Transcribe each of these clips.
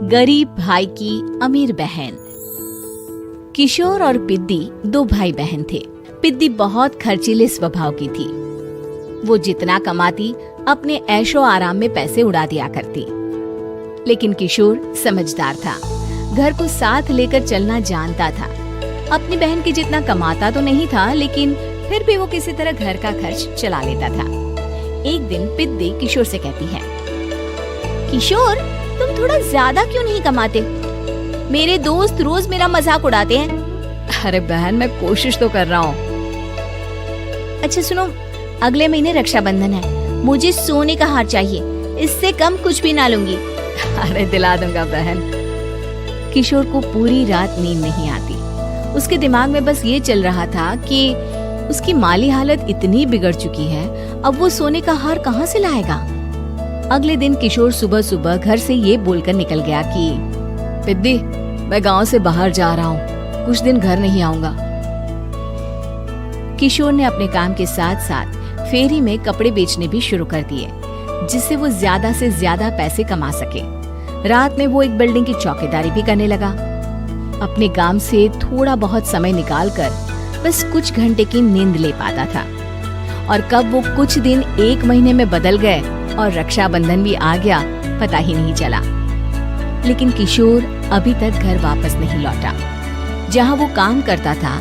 गरीब भाई की अमीर बहन। किशोर और पिद्दी दो भाई बहन थे। पिद्दी बहुत खर्चीले स्वभाव की थी। वो जितना कमाती अपने ऐशो आराम में पैसे उड़ा दिया करती। लेकिन किशोर समझदार था, घर को साथ लेकर चलना जानता था। अपनी बहन के जितना कमाता तो नहीं था, लेकिन फिर भी वो किसी तरह घर का खर्च चला लेता था। एक दिन पिद्दी किशोर से कहती है, किशोर तुम थोड़ा ज्यादा क्यों नहीं कमाते? मेरे दोस्त रोज मेरा मजाक उड़ाते हैं। अरे बहन, मैं कोशिश तो कर रहा हूँ। अच्छा सुनो, अगले महीने रक्षाबंधन है, मुझे सोने का हार चाहिए, इससे कम कुछ भी ना लूंगी। अरे दिला दूंगा बहन। किशोर को पूरी रात नींद नहीं आती। उसके दिमाग में बस ये चल रहा था कि उसकी माली हालत इतनी बिगड़ चुकी है, अब वो सोने का हार कहाँ से लाएगा। अगले दिन किशोर सुबह सुबह घर से ये बोलकर निकल गया कि पिद्दी, मैं गांव से बाहर जा रहा हूँ, कुछ दिन घर नहीं आऊंगा। किशोर ने अपने काम के साथ साथ फेरी में कपड़े बेचने भी शुरू कर दिए, जिससे वो ज्यादा से ज्यादा पैसे कमा सके। रात में वो एक बिल्डिंग की चौकीदारी भी करने लगा। अपने काम से थोड़ा बहुत समय निकालकर बस कुछ घंटे की नींद ले पाता था। और कब वो कुछ दिन एक महीने में बदल गए और रक्षाबंधन भी आ गया, पता ही नहीं चला। लेकिन किशोर अभी तक घर वापस नहीं लौटा। जहाँ वो काम करता था,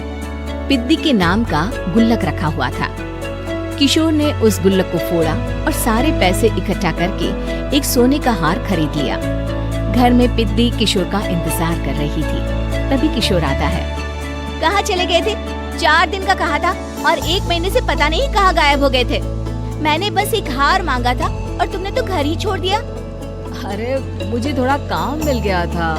पिद्दी के नाम का गुल्लक रखा हुआ था। किशोर ने उस गुल्लक को फोड़ा और सारे पैसे इकट्ठा करके एक सोने का हार खरीद लिया। घर में पिद्दी किशोर का इंतजार कर रही थी। तभी किशोर आता है। कहाँ चले गए थे? 4 दिन का कहा था और 1 महीने से पता नहीं कहाँ गायब हो गए थे। मैंने बस एक हार मांगा था और तुमने तो घर ही छोड़ दिया। अरे मुझे थोड़ा काम मिल गया था।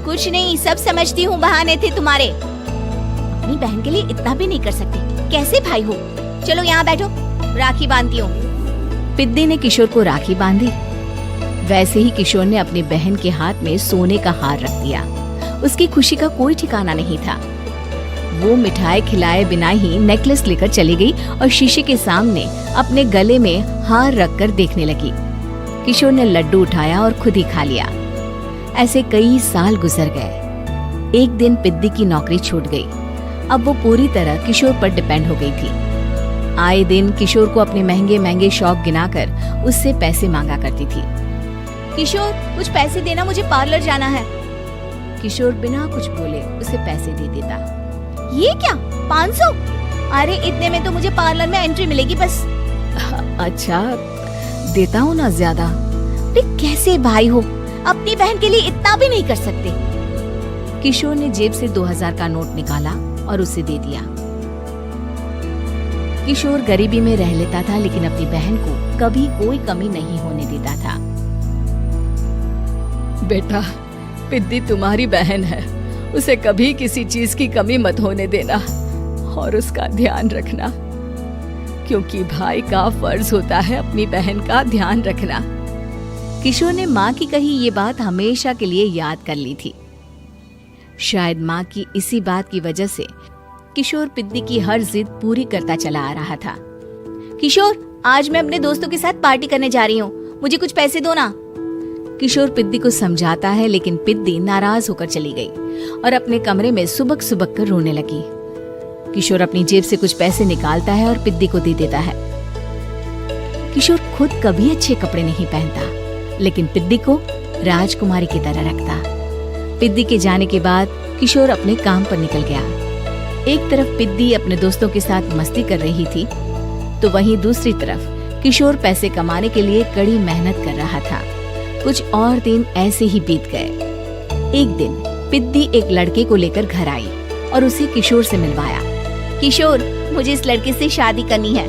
कुछ नहीं, सब समझती हूँ, बहाने थे तुम्हारे। अपनी बहन के लिए इतना भी नहीं कर सकते, कैसे भाई हो? चलो यहाँ बैठो, राखी बांधती हूँ। पिद्दी ने किशोर को राखी बांधी। वैसे ही किशोर ने अपनी बहन के हाथ में सोने का हार रख दिया। उसकी खुशी का कोई ठिकाना नहीं था। वो मिठाई खिलाए बिना ही नेकलेस लेकर चली गई और शीशे के सामने अपने गले में हार रखकर देखने लगी। किशोर ने लड्डू उठाया और खुद ही खा लिया। ऐसे कई साल गुजर गए। एक दिन पिद्दी की नौकरी छूट गई। अब वो पूरी तरह किशोर पर डिपेंड हो गई थी। आए दिन किशोर को अपने महंगे महंगे शौक गिनाकर उससे पैसे मांगा करती थी। किशोर कुछ पैसे देना, मुझे पार्लर जाना है। किशोर बिना कुछ बोले उसे पैसे दे देता। ये क्या, 500? अरे इतने में तो मुझे पार्लर में एंट्री मिलेगी बस। अच्छा देता हूँ ना ज्यादा। अरे कैसे भाई हो, अपनी बहन के लिए इतना भी नहीं कर सकते। किशोर ने जेब से 2000 का नोट निकाला और उसे दे दिया। किशोर गरीबी में रह लेता था, लेकिन अपनी बहन को कभी कोई कमी नहीं होने देता था। बेटा, पिद्दी तुम्हारी बहन है, उसे कभी किसी चीज की कमी मत होने देना और उसका ध्यान रखना, क्योंकि भाई का फर्ज होता है अपनी बहन का ध्यान रखना। किशोर ने माँ की कही ये बात हमेशा के लिए याद कर ली थी। शायद माँ की इसी बात की वजह से किशोर पिद्दी की हर जिद पूरी करता चला आ रहा था। किशोर, आज मैं अपने दोस्तों के साथ पार्टी करने जा रही हूँ, मुझे कुछ पैसे दो ना। किशोर पिद्दी को समझाता है, लेकिन पिद्दी नाराज होकर चली गई और अपने कमरे में सुबक सुबक कर रोने लगी। किशोर अपनी जेब से कुछ पैसे निकालता है और पिद्दी को दे देता है। किशोर खुद कभी अच्छे कपड़े नहीं पहनता, लेकिन पिद्दी को राजकुमारी की तरह रखता। पिद्दी के जाने के बाद किशोर अपने काम पर निकल गया। एक तरफ पिद्दी अपने दोस्तों के साथ मस्ती कर रही थी, तो वहीं दूसरी तरफ किशोर पैसे कमाने के लिए कड़ी मेहनत कर रहा था। कुछ और दिन ऐसे ही बीत गए। एक दिन पिद्दी एक लड़के को लेकर घर आई और उसे किशोर से मिलवाया। किशोर, मुझे इस लड़के से शादी करनी है,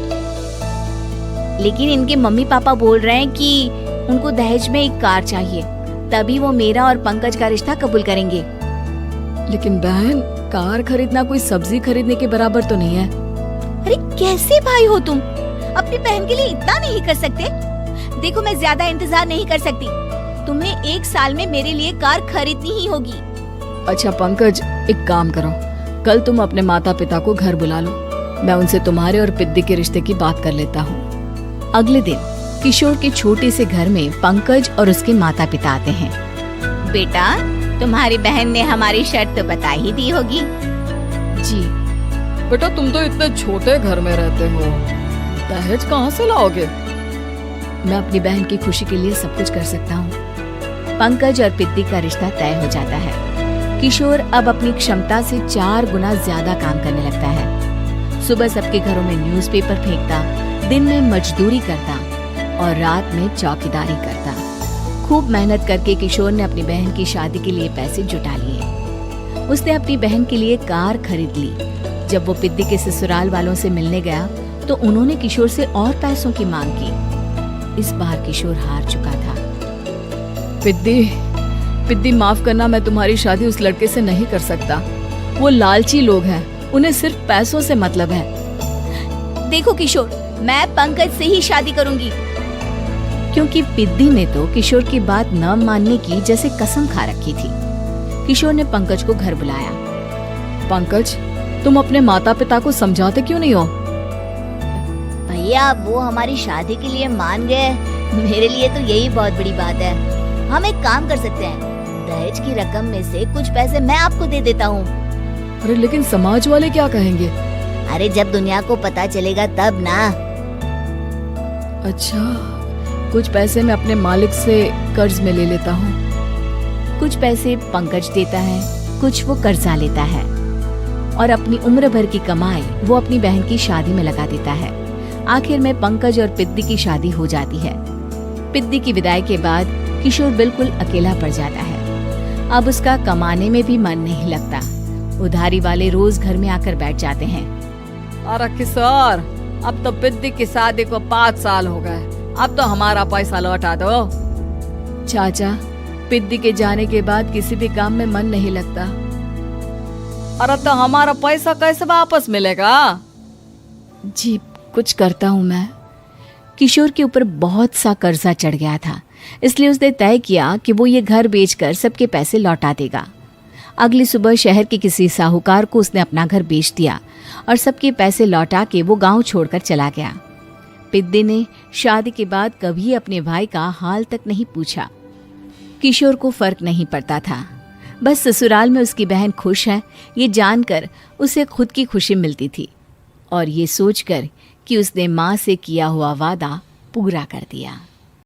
लेकिन इनके मम्मी पापा बोल रहे हैं कि उनको दहेज में एक कार चाहिए, तभी वो मेरा और पंकज का रिश्ता कबूल करेंगे। लेकिन बहन, कार खरीदना कोई सब्जी खरीदने के बराबर तो नहीं है। अरे कैसे भाई हो तुम, अपनी बहन के लिए इतना नहीं कर सकते? देखो, मैं ज्यादा इंतजार नहीं कर सकती, तुम्हें 1 साल में मेरे लिए कार खरीदनी ही होगी। अच्छा पंकज, एक काम करो, कल तुम अपने माता पिता को घर बुला लो, मैं उनसे तुम्हारे और पिद्दी के रिश्ते की बात कर लेता हूँ। अगले दिन किशोर के छोटे से घर में पंकज और उसके माता पिता आते हैं। बेटा, तुम्हारी बहन ने हमारी शर्त तो बता ही दी होगी। जी। बेटा तुम तो इतने छोटे घर में रहते हो, दहेज कहाँ से लाओगे? मैं अपनी बहन की खुशी के लिए सब कुछ कर सकता हूँ। पंकज और पिद्दी का रिश्ता तय हो जाता है। किशोर अब अपनी क्षमता से 4 गुना ज्यादा काम करने लगता है। सुबह सबके घरों में न्यूज़पेपर फेंकता, दिन में मजदूरी करता और रात में चौकीदारी करता। खूब मेहनत करके किशोर ने अपनी बहन की शादी के लिए पैसे जुटा लिए। उसने अपनी बहन के लिए कार खरीद ली। जब वो पिद्दी के ससुराल वालों से मिलने गया तो उन्होंने किशोर से और पैसों की मांग की। इस बार किशोर हार चुका था। पिद्दी माफ करना, मैं तुम्हारी शादी उस लड़के से नहीं कर सकता। वो लालची लोग हैं, उन्हें सिर्फ पैसों से मतलब है। देखो किशोर, मैं पंकज से ही शादी करूंगी। क्योंकि पिद्दी ने तो किशोर की बात न मानने की जैसे कसम खा रखी थी। किशोर ने पंकज को घर बुलाया। पंकज, तुम अपने माता पिता को समझाते क्यों नहीं हो? भैया, वो हमारी शादी के लिए मान गए, मेरे लिए तो यही बहुत बड़ी बात है। हम एक काम कर सकते हैं, दहेज की रकम में से कुछ पैसे मैं आपको दे देता हूँ। अरे लेकिन समाज वाले क्या कहेंगे? अरे जब दुनिया को पता चलेगा तब ना। अच्छा, कुछ पैसे मैं अपने मालिक से कर्ज में ले लेता हूँ। कुछ पैसे पंकज देता है, कुछ वो कर्जा लेता है और अपनी उम्र भर की कमाई वो अपनी बहन की शादी में लगा देता है। आखिर में पंकज और पिद्दी की शादी हो जाती है। पिद्दी की विदाई के बाद किशोर बिल्कुल अकेला पड़ जाता है। अब उसका कमाने में भी मन नहीं लगता। उधारी वाले रोज घर में आकर बैठ जाते हैं। अरे किशोर, अब तो पिद्दी की शादी को 5 साल हो गए, अब तो हमारा पैसा लौटा दो। चाचा, पिद्दी के जाने के बाद किसी भी काम में मन नहीं लगता। अरे तो हमारा पैसा कैसे वापस मिलेगा? जी, कुछ करता हूँ मैं। किशोर के ऊपर बहुत सा कर्जा चढ़ गया था, इसलिए उसने तय किया कि वो ये घर बेचकर सबके पैसे लौटा देगा। अगली सुबह शहर के किसी साहूकार को उसने अपना घर बेच दिया और सबके पैसे लौटा के वो गांव छोड़कर चला गया। पिद्दी ने शादी के बाद कभी अपने भाई का हाल तक नहीं पूछा। किशोर को फर्क नहीं पड़ता था, बस ससुराल में उसकी बहन खुश है ये जानकर उसे खुद की खुशी मिलती थी और ये सोचकर कि उसने माँ से किया हुआ वादा पूरा कर दिया।